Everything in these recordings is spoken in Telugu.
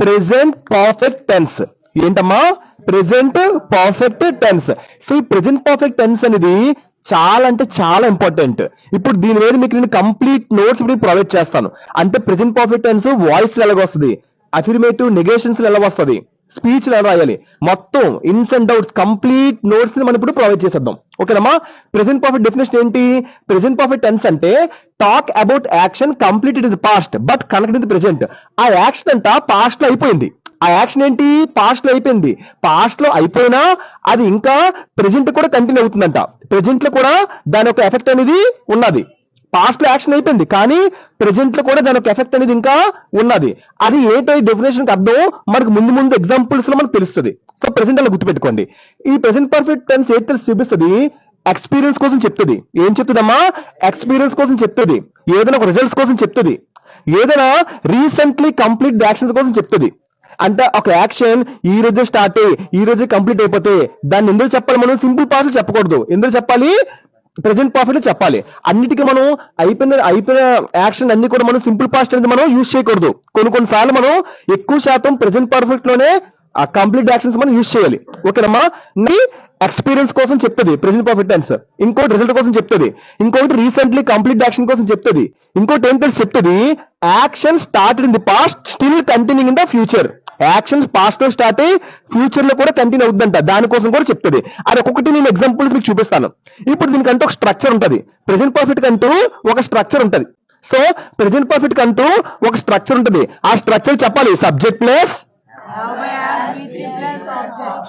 Present perfect tense. ఏంటమ్మా? Present perfect tense. సో ఈ ప్రెసెంట్ పర్ఫెక్ట్ టెన్స్ అనేది చాలా అంటే చాలా ఇంపార్టెంట్. ఇప్పుడు దీని మీద మీకు నేను కంప్లీట్ నోట్స్ ఇప్పుడు ప్రొవైడ్ చేస్తాను. అంటే ప్రెసెంట్ పర్ఫెక్ట్ టెన్స్ వాయిస్ ఎలాగ వస్తుంది, అఫిర్మేటివ్ నెగేషన్స్ ఎలా వస్తుంది, స్పీచ్ ఎలా రాయాలి, మొత్తం ఇన్స్ అండ్ అవుట్స్ కంప్లీట్ నోట్స్ ని మనం ఇప్పుడు ప్రొవైడ్ చేసేద్దాం. ఓకేనమ్మా? ప్రెసెంట్ పర్ఫెక్ట్ డెఫినేషన్ ఏంటి? ప్రెసెంట్ పర్ఫెక్ట్ టెన్స్ అంటే talk about action completed in the past but connected in the present. ఆ యాక్షన్ అంట పాస్ట్ లో అయిపోయింది. ఆ యాక్షన్ ఏంటి? పాస్ట్ లో అయిపోయింది. పాస్ట్ లో అయిపోయినా అది ఇంకా ప్రెసెంట్ కూడా కంటిన్యూ అవుతుందంట. ప్రెసెంట్ లో కూడా దాని యొక్క ఎఫెక్ట్ అనేది ఉన్నది. పాస్ట్ లో యాక్షన్ అయిపోయింది కానీ ప్రెసెంట్ లో కూడా దాని యొక్క ఎఫెక్ట్ అనేది ఇంకా ఉన్నది. అది ఏంటో ఈ డెఫినేషన్ అర్థం మనకు ముందు ముందు ఎగ్జాంపుల్స్ లో మనకు తెలుస్తుంది. సో ప్రెసెంట్ అలా గుర్తుపెట్టుకోండి. ఈ ప్రెసెంట్ పర్ఫెక్ట్ టెన్స్ ఏది తెలిసి చూపిస్తుంది? ఎక్స్పీరియన్స్ కోసం చెప్తుంది. ఏం చెప్తుందమ్మా? ఎక్స్పీరియన్స్ కోసం చెప్తుంది. ఏదైనా ఒక రిజల్ట్స్ కోసం చెప్తుంది. ఏదైనా రీసెంట్లీ కంప్లీట్ యాక్షన్స్ కోసం చెప్తుంది. అంటే ఒక యాక్షన్ ఈ రోజే స్టార్ట్ అయ్యి ఈ రోజే కంప్లీట్ అయిపోతే దాన్ని ఎందుకు చెప్పాలి? మనం సింపుల్ పాస్ట్ చెప్పకూడదు. ఎందుకు చెప్పాలి? ప్రెసెంట్ పర్ఫెక్ట్ చెప్పాలి. అన్నిటికీ మనం అయిపోయిన యాక్షన్ అన్ని కూడా మనం సింపుల్ పాస్ట్ అనేది మనం యూజ్ చేయకూడదు. కొన్నిసార్లు మనం ఎక్కువ శాతం ప్రెసెంట్ పర్ఫెక్ట్ లోనే ఆ కంప్లీట్ యాక్షన్స్ మనం యూజ్ చేయాలి. ఓకేనమ్మా? నీ ఎక్స్పీరియన్స్ కోసం చెప్తుంది ప్రెసెంట్ పర్ఫెక్ట్ టెన్స్. ఇంకోటి రిజల్ట్ కోసం చెప్తుంది. ఇంకోటి రీసెంట్లీ కంప్లీట్ యాక్షన్ కోసం చెప్తుంది. ఇంకోటి ఏం తెలిసి చెప్తుంది? Action started in the past still continuing in the future. Actions past లో స్టార్ట్ అయ్యి ఫ్యూచర్ లో కూడా కంటిన్యూ అవుతుందంట. దానికోసం కూడా చెప్తుంది. అది ఒక్కొక్కటి నేను ఎగ్జాంపుల్స్ మీకు చూపిస్తాను. ఇప్పుడు దీనికంటూ ఒక స్ట్రక్చర్ ఉంటుంది. ప్రెసెంట్ పర్ఫెక్ట్ కంటూ ఒక స్ట్రక్చర్ ఉంటుంది. సో ప్రెసెంట్ పర్ఫెక్ట్ కంటూ ఒక స్ట్రక్చర్ ఉంటుంది. ఆ స్ట్రక్చర్ చెప్పాలి. Subject plus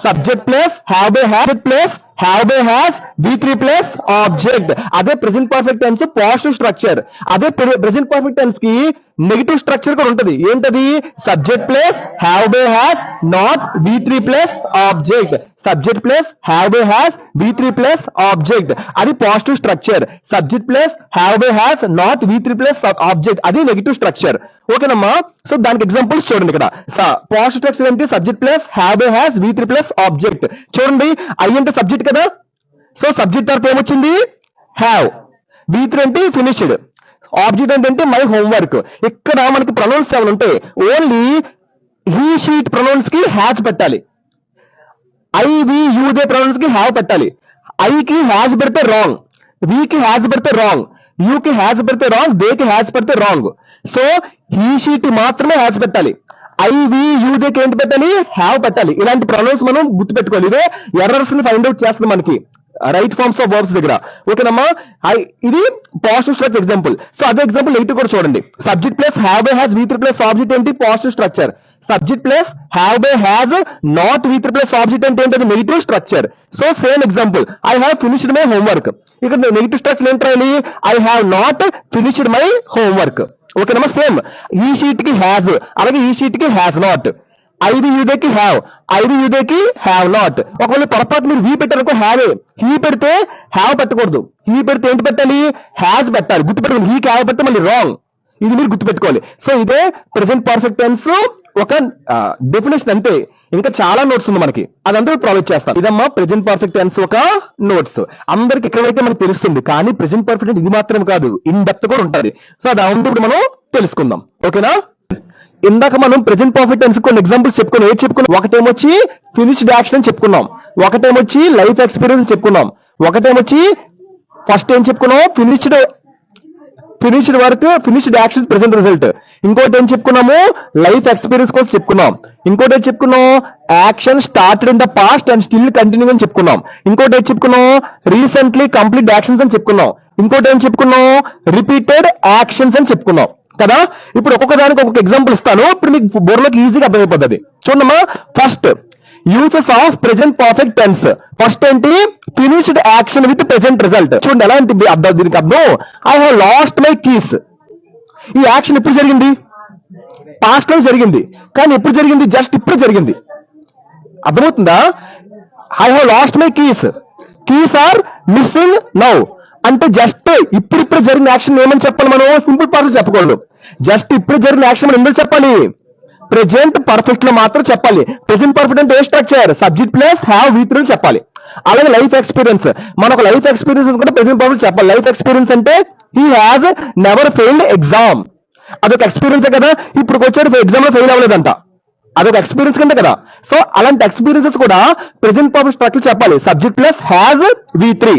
subject plus have by have plus have by has V3 plus object. అదే present perfect tense positive structure. అదే ప్రెసెంట్ పర్ఫెక్ట్ టెన్స్ కి నెగిటివ్ స్ట్రక్చర్ కూడా ఉంటుంది. ఏంటది? Subject plus have by has not V3 plus object. Subject plus have by has V3 plus object అది positive structure. Subject plus have by has not V3 plus object అది నెగిటివ్ స్ట్రక్చర్. ఓకేనమ్మా? సో దానికి ఎగ్జాంపుల్స్ చూడండి. ఇక్కడ పాజిటివ్ స్ట్రక్చర్ ఏంటి? Subject plus have by has V3 plus object. చూడండి, ఐ అంటే సబ్జెక్ట్ కదా. సో సబ్జెక్ట్ తర్వాత ఏమొచ్చింది? హ్యావ్. V3 అంటే ఫినిష్డ్. ఆబ్జెక్ట్ అంటే మై హోంవర్క్. ఇక్కడ మనకి ప్రొనౌన్స్ ఏమైనా ఉంటే ఓన్లీ హీ షీట్ ప్రొనౌన్స్ కి హ్యాస్ పెట్టాలి. I we you they pronouns కి హ్యావ్ పెట్టాలి. ఐ కి హ్యాస్ పెడితే రాంగ్, వి కి హ్యాస్ పెడితే రాంగ్, యూ కి హ్యాస్ పెడితే రాంగ్, దే కి హ్యాస్ పెడితే రాంగ్. సో హీ షీట్ మాత్రమే హ్యాస్ పెట్టాలి. ఐ వి యూ దే కి ఏంటి పెట్టాలి? హ్యావ్ పెట్టాలి. ఇలాంటి ప్రొనౌన్స్ మనం గుర్తుపెట్టుకోవాలి. ఇదే ఎర్రర్స్ ని ఫైండ్ అవుట్ చేస్తుంది మనకి రైట్ ఫార్మ్స్ ఆఫ్ వర్బ్స్ దగ్గర. ఓకేనమ్మా? ఇది పాజిటివ్ స్ట్రక్చర్ ఎగ్జాంపుల్. సో అదే ఎగ్జాంపుల్ నెగిటివ్ కూడా చూడండి. Subject plus have by has V3 plus object ఏంటి? Positive structure. Subject plus have by has not V3 plus object అంటే ఏంటి? Negative structure. So same example, I have finished my homework. ఇక్కడ నెగిటివ్ స్ట్రక్చర్ ఏంటి రాయాలి? I have not finished my homework. ఓకేనమ్మా? సేమ్ ఈ షీట్ కి హ్యాజ్, అలాగే ఈ షీట్ కి హ్యాజ్ నాట్. ఐవి యూదేకి హ్యావ్, ఐవి యూదేకి హ్యావ్ నాట్. ఒకవేళ పొరపాటు మీరు వి పెట్టారనుకో హ్యావ్, హీ పెడితే హ్యావ్ పెట్టకూడదు. హీ పెడితే ఏంటి పెట్టాలి? హ్యాజ్ పెట్టాలి. గుర్తుపెట్టుకోండి. హీ హ్యావ్ పెడితే మళ్ళీ రాంగ్. ఇది మీరు గుర్తుపెట్టుకోవాలి. సో ఇదే ప్రెసెంట్ పర్ఫెక్ట్ టెన్స్ ఒక డెఫినేషన్ అంతే. ఇంకా చాలా నోట్స్ ఉంది మనకి, అదంతా ప్రొవైడ్ చేస్తాం. ఇదమ్మా ప్రెసెంట్ పర్ఫెక్ట్ టెన్స్ ఒక నోట్స్. అందరికి ఎక్కడైతే మనకు తెలుస్తుంది, కానీ ప్రెసెంట్ పర్ఫెక్ట్ ఇది మాత్రం కాదు, ఇన్ డెప్త్ కూడా ఉంటుంది. సో అది ఇప్పుడు మనం తెలుసుకుందాం. ఓకేనా? ఇందాక మనం ప్రెసెంట్ పర్ఫెక్ట్ టెన్స్ కొన్ని ఎగ్జాంపుల్స్ చెప్పుకున్నాం. ఏది చెప్పుకున్నాం? ఒకటేమొచ్చి ఫినిష్డ్ యాక్షన్ అని చెప్పుకున్నాం, ఒకటేమొచ్చి లైఫ్ ఎక్స్పీరియన్స్ చెప్పుకున్నాం, ఒకటేమొచ్చి ఫస్ట్ ఏం చెప్పుకున్నాం? Finished work, finished action, present result. ఇంకోటి ఏం చెప్పుకున్నాము? లైఫ్ ఎక్స్పీరియన్స్ కోసం చెప్పుకున్నాం. ఇంకోటి ఏం చెప్పుకున్నాం? Action started in the past and still continuing అని చెప్పుకున్నాం. ఇంకోటి ఏం చెప్పుకున్నాం? రీసెంట్లీ కంప్లీట్ యాక్షన్స్ అని చెప్పుకున్నాం. ఇంకోటి ఏం చెప్పుకున్నాం? రిపీటెడ్ యాక్షన్స్ అని చెప్పుకున్నాం కదా. ఇప్పుడు ఒక్కొక్క దానికి ఒక్కొక్క ఎగ్జాంపుల్ ఇస్తాను. ఇప్పుడు మీకు బోర్లోకి ఈజీగా అర్థమైపోతుంది. చూడమ్మా, first uses of present perfect tense. First ఏంటి? Finished action with present result. చూడండి ఎలా ఏంటి అర్థం. దీనికి అర్థం, I have lost my keys. ఈ యాక్షన్ ఎప్పుడు జరిగింది? పాస్ట్ లో జరిగింది. కానీ ఎప్పుడు జరిగింది? జస్ట్ ఇప్పుడు జరిగింది. అర్థమవుతుందా? I have lost my keys, keys are missing now. అంటే జస్ట్ ఇప్పుడు జరిగిన యాక్షన్ ఏమని చెప్పాలి? మనం సింపుల్ పాస్ట్ చెప్పకూడదు. జస్ట్ ఇప్పుడు జరిగిన యాక్షన్ మనం ఎందుకు చెప్పాలి? ప్రెసెంట్ పర్ఫెక్ట్ లో మాత్రం చెప్పాలి. ప్రెసెంట్ పర్ఫెక్ట్ అంటే ఏ structure? Subject plus have V3 చెప్పాలి. అలాగే లైఫ్ ఎక్స్పీరియన్స్, మనకు లైఫ్ ఎక్స్పీరియన్స్ కూడా ప్రెసెంట్ పర్ఫెక్ట్ చెప్పాలి. లైఫ్ ఎక్స్పీరియన్స్ అంటే he has never failed exam. అదొక ఎక్స్పీరియన్స్ కదా. ఇప్పుడు వచ్చాడు ఎగ్జామ్ లో ఫెయిల్ అవ్వలేదంట. అదొక ఎక్స్పీరియన్స్ కింద కదా. సో అలాంటి ఎక్స్పీరియన్సెస్ కూడా ప్రెజెంట్ పర్ఫెక్ట్ స్ట్రక్చర్ చెప్పాలి. Subject plus has V3.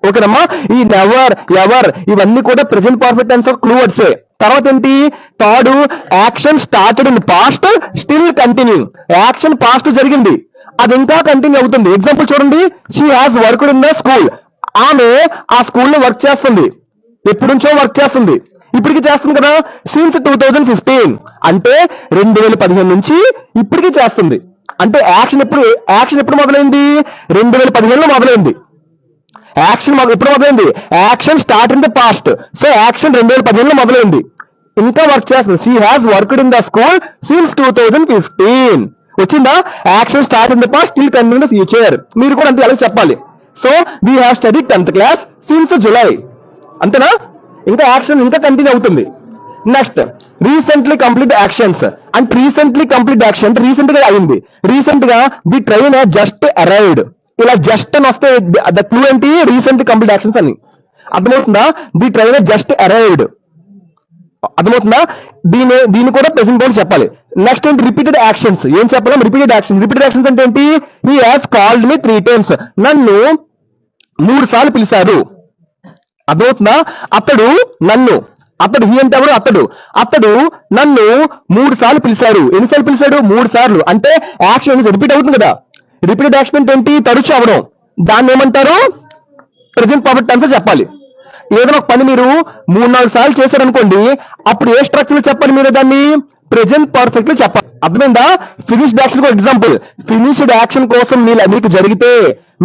ఓకేనమ్మా. ఈ నెవర్, ఎవర్ ఇవన్నీ కూడా ప్రెజెంట్ పర్ఫెక్ట్ టెన్స్ క్లూ వర్డ్సే. తర్వాత ఏంటి, third action started in past still continue. Action past జరిగింది, అది ఇంకా కంటిన్యూ అవుతుంది. ఎగ్జాంపుల్ చూడండి, she has worked in the school. ఆమె ఆ స్కూల్లో వర్క్ చేస్తుంది, ఎప్పటి నుంచో వర్క్ చేస్తుంది, ఇప్పటికి చేస్తుంది కదా. సిన్స్ 2015 అంటే 2015 నుంచి ఇప్పటికి చేస్తుంది. అంటే యాక్షన్ ఎప్పుడు మొదలైంది, 2015లో మొదలైంది. యాక్షన్ ఎప్పుడు మొదలైంది, action start in the past. So action 2015లో మొదలైంది, ఇంకా వర్క్ చేస్తుంది. She has worked in the school since 2015. వచ్చిందా, action start in the past still continue in the future. మీరు కూడా అంతే అలా చెప్పాలి. So we have study 10th class since July. అంతేనా, ఇంకా యాక్షన్ ఇంకా కంటిన్యూ అవుతుంది. Next recently complete actions. అంటే రీసెంట్లీ కంప్లీట్ యాక్షన్ రీసెంట్ గా అయింది. రీసెంట్ గా ది ట్రైన్ జస్ట్ అరైవ్డ్. ఇలా జస్ట్ అని వస్తే ద క్లూ ఏంటి, రీసెంట్లీ కంప్లీట్ యాక్షన్స్ అని. అర్థమవుతుందా, ది ట్రైన్ జస్ట్ అరైవ్డ్. అర్థమవుతుందా, దీన్ని కూడా ప్రెజెంట్ బోర్డ్ చెప్పాలి. నెక్స్ట్ ఏంటి, రిపీటెడ్ యాక్షన్స్. ఏం చెప్పాలి, రిపీటెడ్ యాక్షన్స్. రిపీటెడ్ యాక్షన్స్ అంటే ఏంటి, he has called me 3 times. నన్ను 3 సార్లు పిలిచాడు. అర్థమవుతుందా, అతడు హీ అంటే ఎవరు, అతడు నన్ను 3 సార్లు పిలిచాడు. ఎన్నిసార్లు పిలిచాడు, 3 సార్లు. అంటే యాక్షన్ రిపీట్ అవుతుంది కదా. రిపీటెడ్ యాక్షన్ అంటే ఏంటి, తరచు అవడం. దాన్ని ఏమంటారు, ప్రెజెంట్ పర్ఫెక్ట్ టెన్స్ చెప్పాలి. ఏదైనా ఒక పని మీరు 3-4 సార్లు చేశారనుకోండి, అప్పుడు ఏ స్ట్రక్చర్ చెప్పాలి, మీరు దాన్ని ప్రెజెంట్ పర్ఫెక్ట్ లో చెప్పాలి. అర్థమైందా. Finished action for example, finished action కోసం మీకు జరిగితే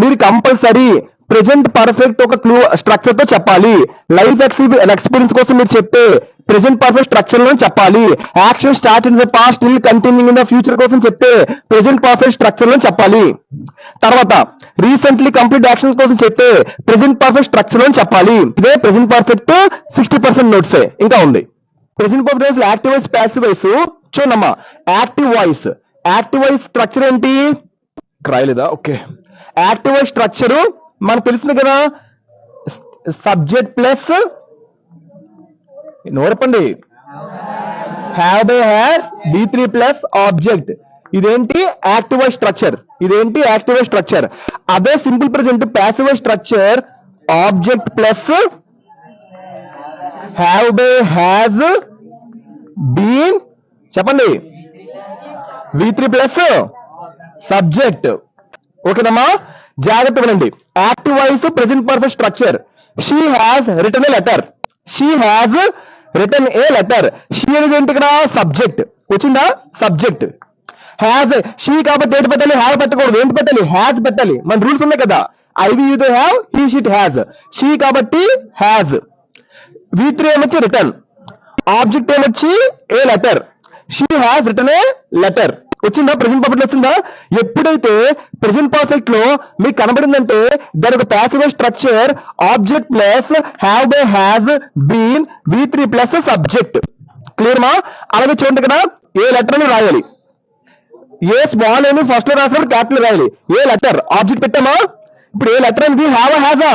మీరు కంపల్సరీ ప్రెజెంట్ పర్ఫెక్ట్ ఒక క్లూ స్ట్రక్చర్ తో చెప్పాలి. లైఫ్ ఎక్స్పీరియన్స్ కోసం మీరు చెప్పే ప్రెజెంట్ పర్ఫెక్ట్ స్ట్రక్చర్ లో చెప్పాలి. Action start in the past still continuing in the future కోసం చెప్తే ప్రెజెంట్ పర్ఫెక్ట్ స్ట్రక్చర్ లో చెప్పాలి. తర్వాత రీసెంట్లీ కంప్లీట్ యాక్షన్స్ కోసం చెప్తే ప్రెజెంట్ పర్ఫెక్ట్ స్ట్రక్చర్ లో చెప్పాలి. ఇదే ప్రెజెంట్ పర్ఫెక్ట్ 60% నోట్స్ ఇంకా ఉంది. Present perfect active voice, passive voice. చూడమ్మా, యాక్టివ్ వాయిస్ స్ట్రక్చర్ ఏంటి, రాయలేదా, ఓకే. యాక్టివ్ వాయిస్ స్ట్రక్చర్ మనకు తెలిసింది కదా, సబ్జెక్ట్ ప్లస్ నోరపండి have by has V3 plus object. ఇదేంటి యాక్టివ్ వాయిస్ స్ట్రక్చర్. అదే simple present passive voice structure object plus have by has been, చెప్పండి, V3 ప్లస్ సబ్జెక్ట్. ఓకేనమ్మా, జాగ్రత్త వినండి. Active voice present perfect structure. She has written a letter. She అనేది ఏంటి ఇక్కడ, సబ్జెక్ట్. వచ్చిందా, సబ్జెక్ట్. హ్యాజ్, షీ కాబట్టి ఏంటి పెట్టాలి, హ్యావ్ పెట్టకూడదు. ఏంటి పెట్టాలి, హ్యాజ్ పెట్టాలి. మన రూల్స్ ఉన్నాయి కదా, I we use have, he she it has. She కాబట్టి హ్యాజ్. V3 ఏమొచ్చి రిటర్న్, ఆబ్జెక్ట్ ఏమొచ్చి a letter. She has written a letter. వచ్చిందా, ప్రెజెంట్ పర్ఫెక్ట్ వచ్చిందా. ఎప్పుడైతే ప్రెజెంట్ పర్ఫెక్ట్ లో మీకు కనబడిందంటే దాని ఒక passive structure object plus have by has been V3 plus subject. Clear మా. అలాగే చూడండి ఇక్కడ ఏ లెటర్ అని రాయాలి. ఏ స్మాల్ అని ఫస్ట్ లో రాసినప్పుడు క్యాపిటల్ రాయాలి. ఏ లెటర్ ఆబ్జెక్ట్ పెట్టామా. ఇప్పుడు ఏ లెటర్ అనేది హ్యావ్ హ్యాజా,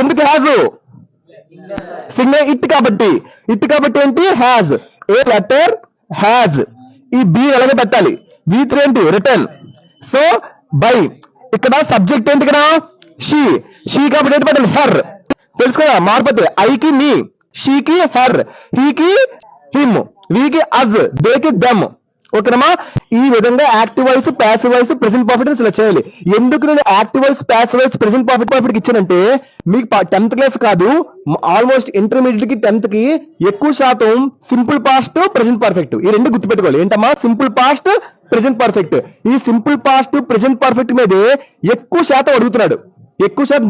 ఎందుకు హ్యాజ్, సింగిల్ ఇట్ కాబట్టి ఏంటి హ్యాజ్. A letter has. ఈ బి ఎలాగే పెట్టాలి. V3 ఏంటి రిటర్న్. సో బై ఇక్కడ సబ్జెక్ట్ ఏంటి ఇక్కడ షీ కాబట్టి ఏంటి పెట్టాలి, హెర్. తెలుసు కదా, మార్పతే ఐకి మీ, షీకి హెర్, హీకి హిమ్, వీకి అజ్, దేకి దెమ్. ఓకేనమ్మా. ఈ విధంగా active voice, passive voice, present perfect select చేయాలి. ఎందుకు నేను active voice, passive voice, present perfect ఇచ్చానంటే మీకు 10th క్లాస్ కాదు, ఆల్మోస్ట్ ఇంటర్మీడియట్ కి 10th కి ఎక్కువ శాతం సింపుల్ పాస్ట్, ప్రెజెంట్ పర్ఫెక్ట్ ఈ రెండు గుర్తుపెట్టుకోవాలి. ఏంటమ్మా, సింపుల్ పాస్ట్, ప్రెజెంట్ పర్ఫెక్ట్. ఈ సింపుల్ పాస్ట్, ప్రెజెంట్ పర్ఫెక్ట్ మీదే ఎక్కువ శాతం అడుగుతున్నాడు.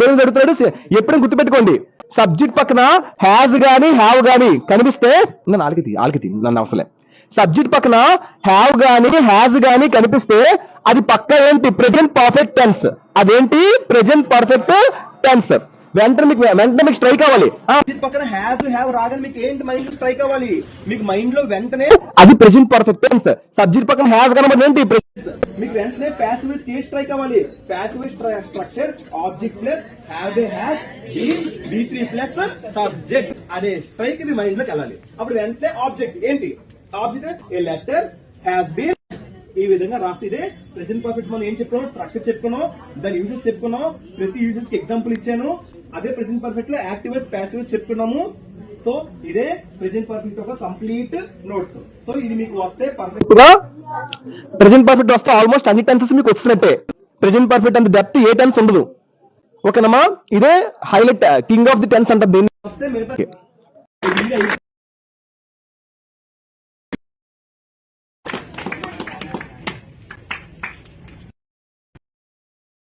దేని అడుగుతున్నాడు ఎప్పుడైనా గుర్తుపెట్టుకోండి. సబ్జెక్ట్ పక్కన హ్యాజ్ గానీ హ్యావ్ గానీ కనిపిస్తే ఆల్కితి నన్ను అవసరం. సబ్జెక్ట్ పక్కన హ్యావ్ గానీ హ్యాజ్ గానీ కనిపిస్తే అది పక్క ఏంటి, ప్రెజెంట్ పర్ఫెక్ట్ టెన్స్. అదేంటి, ప్రెజెంట్ పర్ఫెక్ట్ టెన్స్. వెంటనే మీకు స్ట్రైక్ అవ్వాలి. పక్కన హ్యావ్ రాగానే మీకు ఏంటి మైండ్ లో స్ట్రైక్ అవ్వాలి. మీకు మైండ్ లో వెంటనే అది ప్రెజెంట్ పర్ఫెక్ట్ టెన్స్. సబ్జెక్ట్ పక్కన హ్యాజ్ కనబడి ఏంటి, మీకు వెంటనే ప్యాసివ్ వాయిస్ కి స్ట్రైక్ అవ్వాలి. Passive voice structure object plus have has been V3 plus subject అనే స్ట్రైక్ మీ మైండ్ లోకి వెళ్ళాలి. అప్పుడు వెంటనే ఆబ్జెక్ట్ ఏంటి, ఆబ్జెక్ట్ ఏ లెటర్ హ్యాస్ బీన్ విధంగా రాస్తే ఇదే ప్రెసెంట్ పర్ఫెక్ట్. మనం ఏం చెప్పుకున్నాం, స్ట్రక్చర్ చెప్పుకున్నాం, దాని యూజెస్ చెప్పుకున్నాం, ప్రతి యూజెస్ కి ఎగ్జాంపుల్ ఇచ్చాను. అదే ప్రెసెంట్ పర్ఫెక్ట్ లో యాక్టివ్ వాయిస్ ప్యాసివ్ వాయిస్ చెప్పుకున్నాము. సో ఇదే ప్రెసెంట్ పర్ఫెక్ట్ ఒక కంప్లీట్ నోట్స్. సో ఇది మీకు వస్తే పర్ఫెక్ట్ గా ప్రెసెంట్ పర్ఫెక్ట్ వస్తే ఆల్మోస్ట్ అన్ని టెన్సెస్ మీకు వచ్చినట్టే. ప్రెసెంట్ పర్ఫెక్ట్ అంత డెప్త్ ఏ టెన్స్ ఉండదు. ఓకేనమ్మా, ఇదే highlight king of the tense అంటారు దీన్ని. వస్తే మిగతా